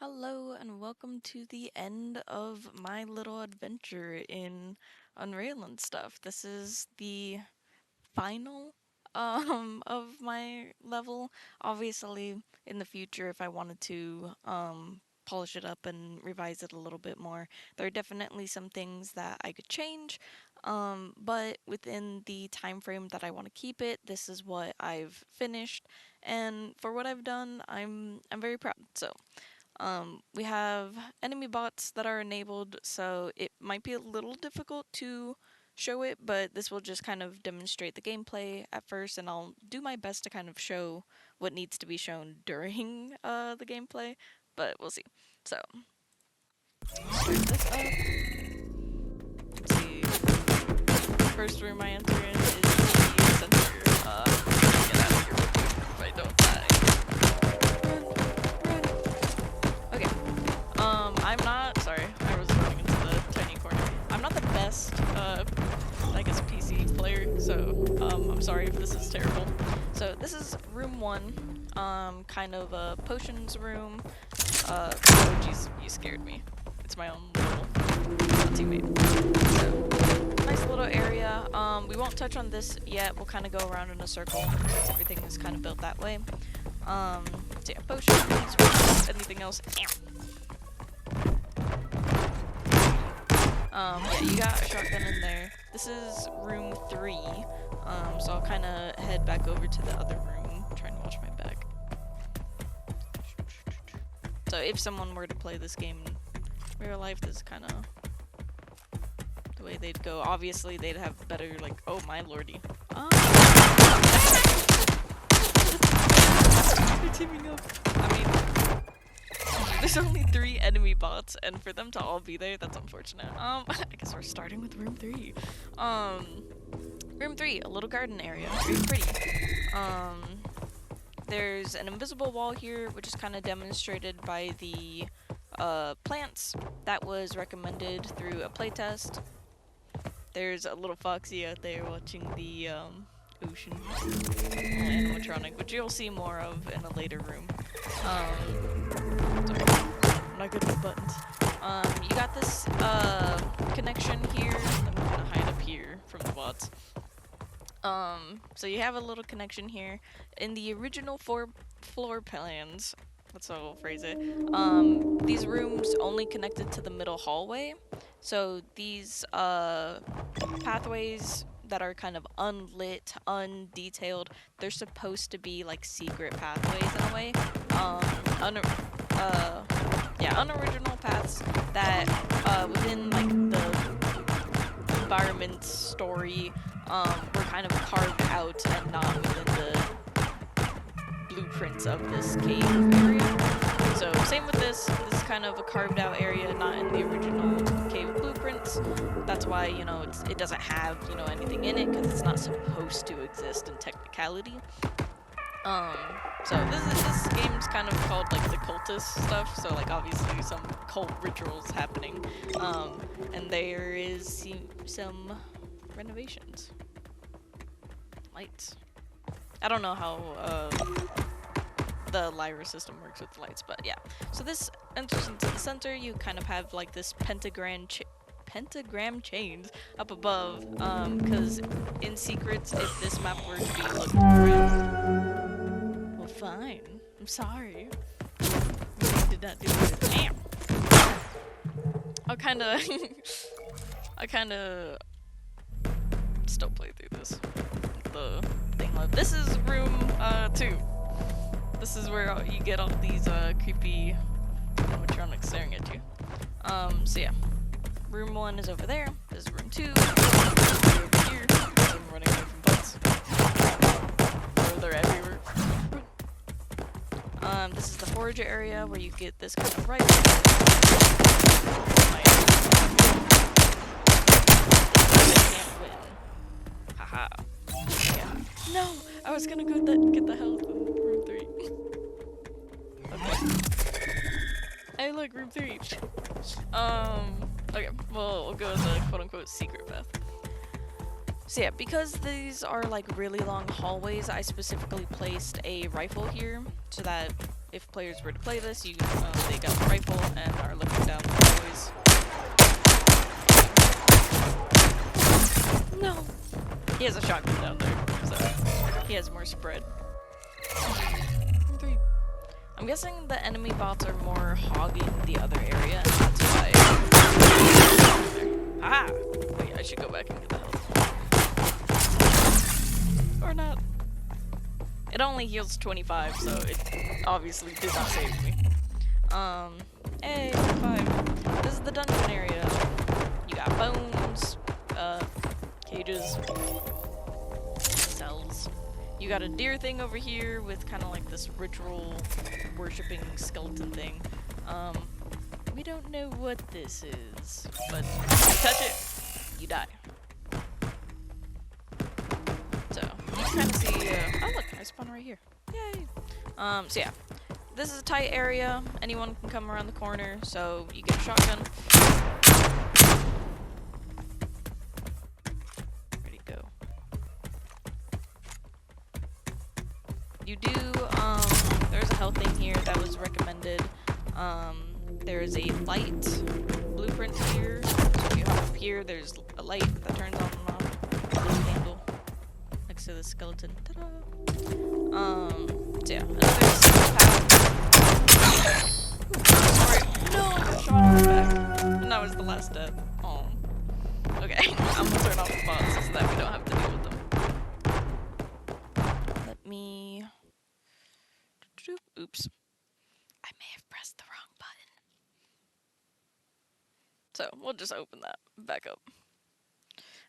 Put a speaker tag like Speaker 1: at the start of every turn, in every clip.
Speaker 1: Hello and welcome to the end of my little adventure in Unreal and stuff. This is the final of my level. Obviously, in the future if I wanted to polish it up and revise it a little bit more, there are definitely some things that I could change. But within the time frame that I want to keep it, this is what I've finished, and for what I've done, I'm very proud. We have enemy bots that are enabled, so it might be a little difficult to show it, but this will just kind of demonstrate the gameplay at first, and I'll do my best to kind of show what needs to be shown during the gameplay, but we'll see. So, start this up. Let's see. First room I enter in is the center. Get out of here if I don't die. Okay. I'm not, sorry, I was running into the tiny corner. I'm not the best, I guess PC player, so, I'm sorry if this is terrible. So, this is room 1, kind of a potions room. Oh jeez, you scared me. It's my own little teammate. So, nice little area. We won't touch on this yet, we'll kind of go around in a circle, since everything is kind of built that way. So yeah, potions, anything else. Yeah, you got a shotgun in there. This is room 3, so I'll kind of head back over to the other room, trying to watch my back. So if someone were to play this game in real life, this is kind of the way they'd go. Obviously, they'd have better, like, oh my lordy. They're teaming up. I mean, there's only 3 enemy bots, and for them to all be there, that's unfortunate. I guess we're starting with room 3. Room 3, a little garden area. Very pretty. There's an invisible wall here, which is kind of demonstrated by the plants that was recommended through a playtest. There's a little foxy out there watching the ocean animatronic, which you'll see more of in a later room. Sorry, I'm not good with buttons. You got this connection here. I'm gonna hide up here from the bots. So you have a little connection here. In the original floor plans, that's how I'll phrase it, these rooms only connected to the middle hallway. So these pathways that are kind of unlit, undetailed, they're supposed to be like secret pathways in a way. Unoriginal paths that within like the environment story were kind of carved out and not within the blueprints of this cave area. So same with this is kind of a carved out area, not in the original cave blueprints. That's why, you know, it doesn't have, you know, anything in it, because it's not supposed to exist in technicality. So this game's kind of called like the cultist stuff, so like obviously some cult rituals happening, and there is some renovations. Lights. I don't know how the Lyra system works with lights, but yeah. So this enters into the center. You kind of have like this pentagram chains up above, because in secrets, if this map were to be looked around, well, fine. I'm sorry. I did not do it. Damn. I kind of still play through this. The thing left. This is room 2. This is where you get all these creepy animatronics staring at you. So yeah, room 1 is over there. This is room 2. Over here. I'm running away from butts. They're everywhere. This is the forager area where you get this kind of rifle. Can't win. Haha. Yeah. No, I was gonna go get the health in room 3. Okay. Hey, look, room 3. Okay, well, we'll go with the quote-unquote secret path. So yeah, because these are like really long hallways, I specifically placed a rifle here so that if players were to play this, they got the rifle and are looking down the hallways. No! He has a shotgun down there, so he has more spread. 3. I'm guessing the enemy bots are more hogging the other area, and that's why. Ah! Wait, I should go back and get the health. Or not. It only heals 25, so it obviously did not save me. Hey, 5. This is the dungeon area. You got bones, cages, cells. You got a deer thing over here with kind of like this ritual worshipping skeleton thing. We don't know what this is, but if you touch it, you die. So, you kind of see, oh look, I spawned right here. Yay! So yeah, this is a tight area. Anyone can come around the corner, so you get a shotgun. Ready to go. You do, there's a health thing here that was recommended. There is a light blueprint here. So if you hop up here, there's a light that turns on and off. A blue candle next to the skeleton. Ta-da! So yeah, another secret path. Sorry. No, I got shot in the back. And that was the last death. Oh. Okay, I'm gonna turn off the bots so that we don't have to deal with them. Let me... Oops. I may have pressed the wrong button. So, we'll just open that back up.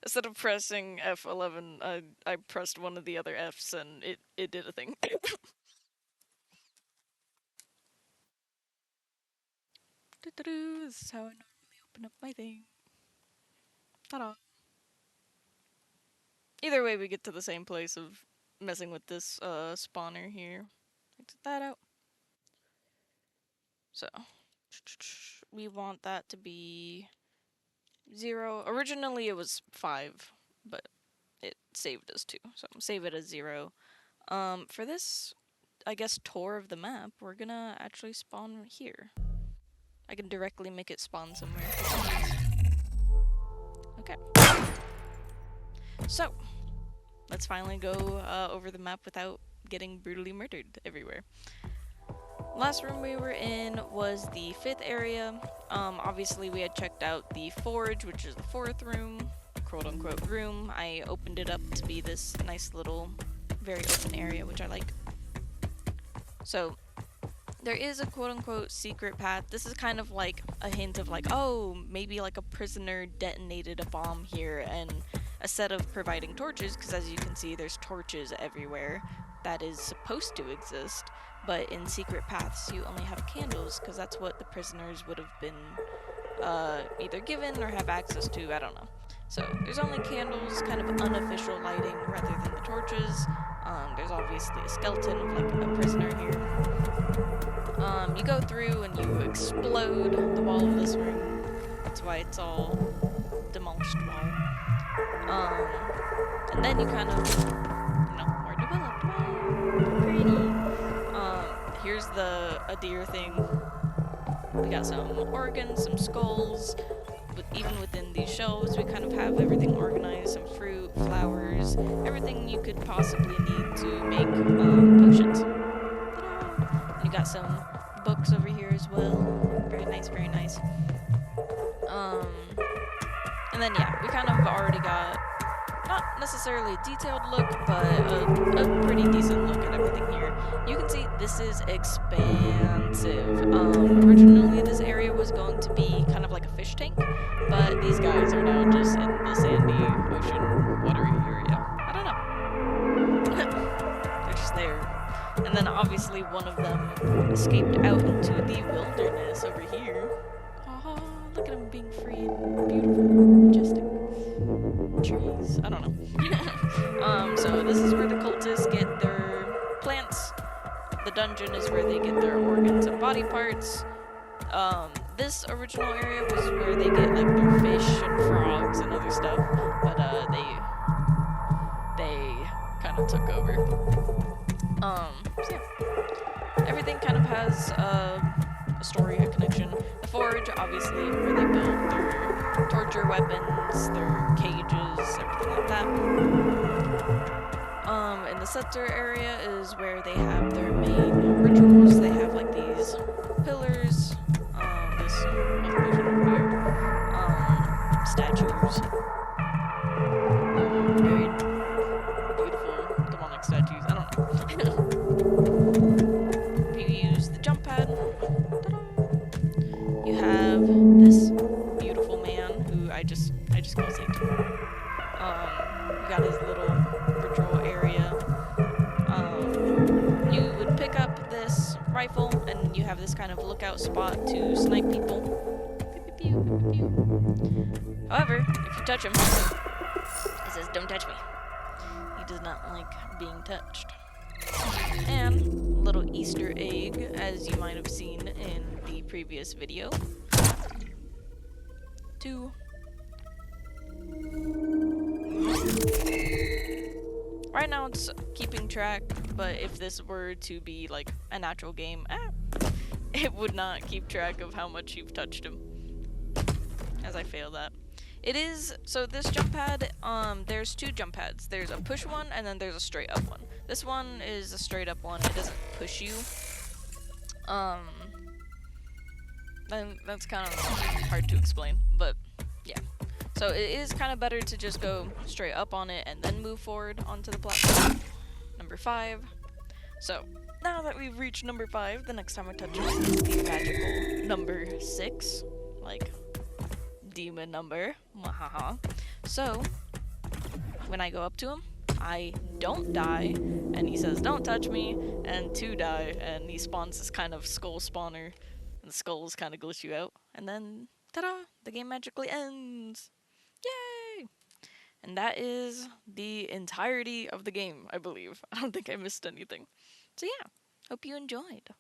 Speaker 1: Instead of pressing F11, I pressed one of the other Fs and it did a thing. This is how I normally open up my thing. Ta-da. Either way, we get to the same place of messing with this spawner here. Exit that out. So, we want that to be 0. Originally it was 5, but it saved us 2, so I'm gonna save it as 0. For this, I guess, tour of the map, we're gonna actually spawn here. I can directly make it spawn somewhere. Okay. So, let's finally go over the map without getting brutally murdered everywhere. Last room we were in was the 5th area. Obviously we had checked out the forge, which is the 4th room, quote-unquote room. I opened it up to be this nice little, very open area, which I like. So, there is a quote-unquote secret path. This is kind of like a hint of like, oh, maybe like a prisoner detonated a bomb here, and instead of providing torches, because as you can see there's torches everywhere, that is supposed to exist. But in secret paths, you only have candles, because that's what the prisoners would have been either given or have access to, I don't know. So, there's only candles, kind of unofficial lighting, rather than the torches. There's obviously a skeleton of, like, a prisoner here. You go through and you explode the wall of this room. That's why it's all demolished wall. And then you kind of, you know, more developed. Pretty. Here's a deer thing. We got some organs, some skulls. But even within these shelves, we kind of have everything organized. Some fruit, flowers, everything you could possibly need to make potions. Ta-da! You got some books over here as well. Very nice, very nice. And then yeah, we kind of already got not necessarily a detailed look, but a pretty decent look at everything here. You can see this is expansive. Originally this area was going to be kind of like a fish tank, but these guys are now just in the sandy ocean watery area. I don't know. They're just there. And then obviously one of them escaped out into the wilderness over here. Haha, look at him being free and beautiful, majestic. Trees. I don't know. So this is where the cultists get their plants. The dungeon is where they get their organs and body parts. This original area was where they get like their fish and frogs and other stuff, but they kind of took over. So yeah. everything kind of has a story, a connection. The forge, obviously, where they built their torture weapons, their cages, everything like that. In the center area is where they have their main rituals. They have like these pillars, this illusion over here, statues, very beautiful demonic statues. I don't know. If you use the jump pad, you have this beautiful man who I just call Satan. You got his little ritual area. You would pick up this rifle, and you have this kind of lookout spot to snipe people. Pew, pew, pew, pew. However, if you touch him, he says, "Don't touch me." He does not like being touched. And little Easter egg, as you might have seen in the previous video. 2. Right now it's keeping track, but if this were to be like a natural game, it would not keep track of how much you've touched him, as I fail that. It is, so this jump pad, there's 2 jump pads. There's a push one, and then there's a straight up one. This one is a straight up one. It doesn't push you. And that's kind of hard to explain, but yeah. So it is kind of better to just go straight up on it and then move forward onto the platform. Number 5. So now that we've reached number 5, the next time I touch it is the magical number 6, like demon number. Mwahaha. So when I go up to him, I don't die, and he says, "Don't touch me," and 2 die, and he spawns this kind of skull spawner, and the skulls kind of glitch you out, and then, ta-da, the game magically ends. Yay! And that is the entirety of the game, I believe. I don't think I missed anything. So yeah, hope you enjoyed.